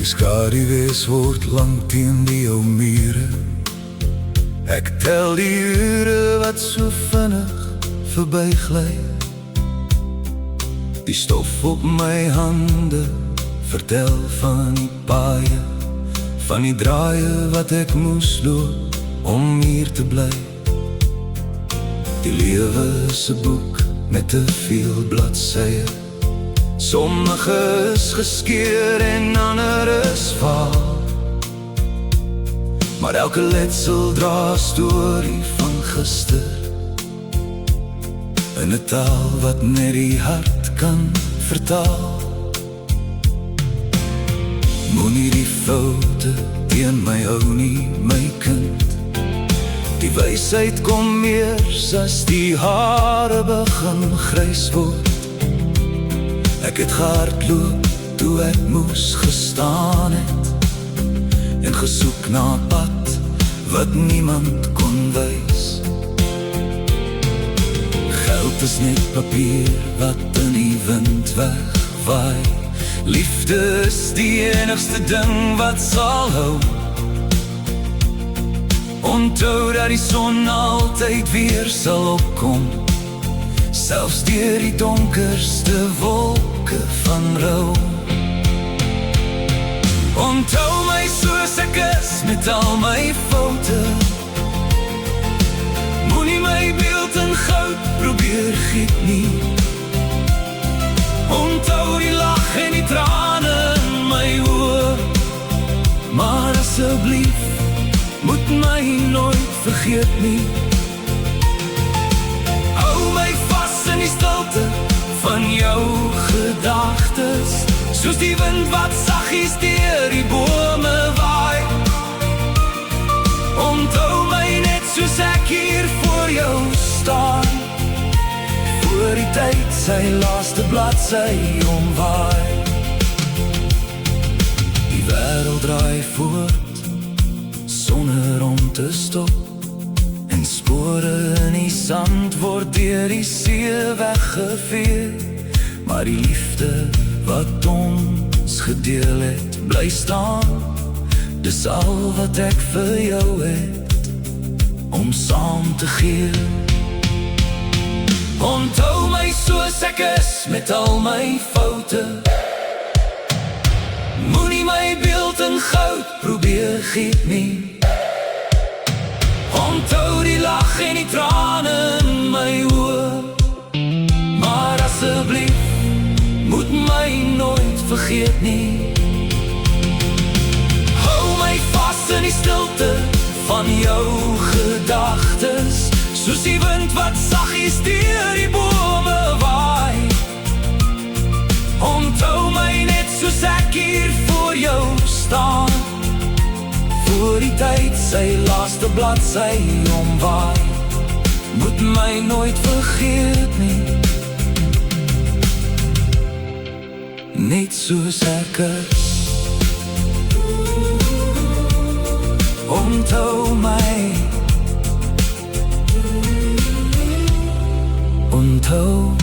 skaduwees word lang teen die jou mure. Ek tel die ure wat so vinnig verbygly. Die stof op my hande vertel van die paaie, van die draaie wat ek moes loop om hier te bly. Die lewe is 'n boek met te veel bladsye. Sommige is geskeur en ander is vaal, maar elke letsel dra 'n storie van gister, in 'n taal wat net die hart kan vertaal. Moenie die foute teen my hou nie, my kind. Die wysheid kom eers as die hare begin grys word. Ek het gehardloop toe ek moes gestaan het, en gesoek na 'n pad wat niemand kon wys. Geld is net papier wat in die wind wegwaai. Liefde is die enigste ding wat sal hou. Onthou dat die son altyd weer sal opkom, selfs deur die donkerste wolke van rou. Onthou my soos ek is met al my foute. Moenie my beeld in goud probeer giet nie. Onthou die lag en die trane in my oë, maar asseblief moet my nooit vergeet nie. Hou my vas in die stilte van jou gedagtes, soos die wind wat saggies deur die bome waai. Onthou my net soos ek hier voor jou staan, voor die tyd sy laaste bladsy omwaai. Die wêreld draai voort sonder om te stop, en spore in die sand word deur die see weggevee. Maar die liefde wat ons gedeel het, bly staan. Dis al wat ek vir jou het, om saam te gee. Onthou my soos ek is met al my foute. Moenie my beeld in goud probeer giet nie. Onthou die lag en die trane in my oë, maar asseblief moet my nooit vergeet nie. Hou my vas in die stilte van jou gedagtes, soos die wind wat saggies deur die bome waai. Onthou my net soos ek hier voor jou staan, voor die tyd sy laaste bladsy omwaai. Moet my nooit vergeet nie, net soos ek is. Onthou my, onthou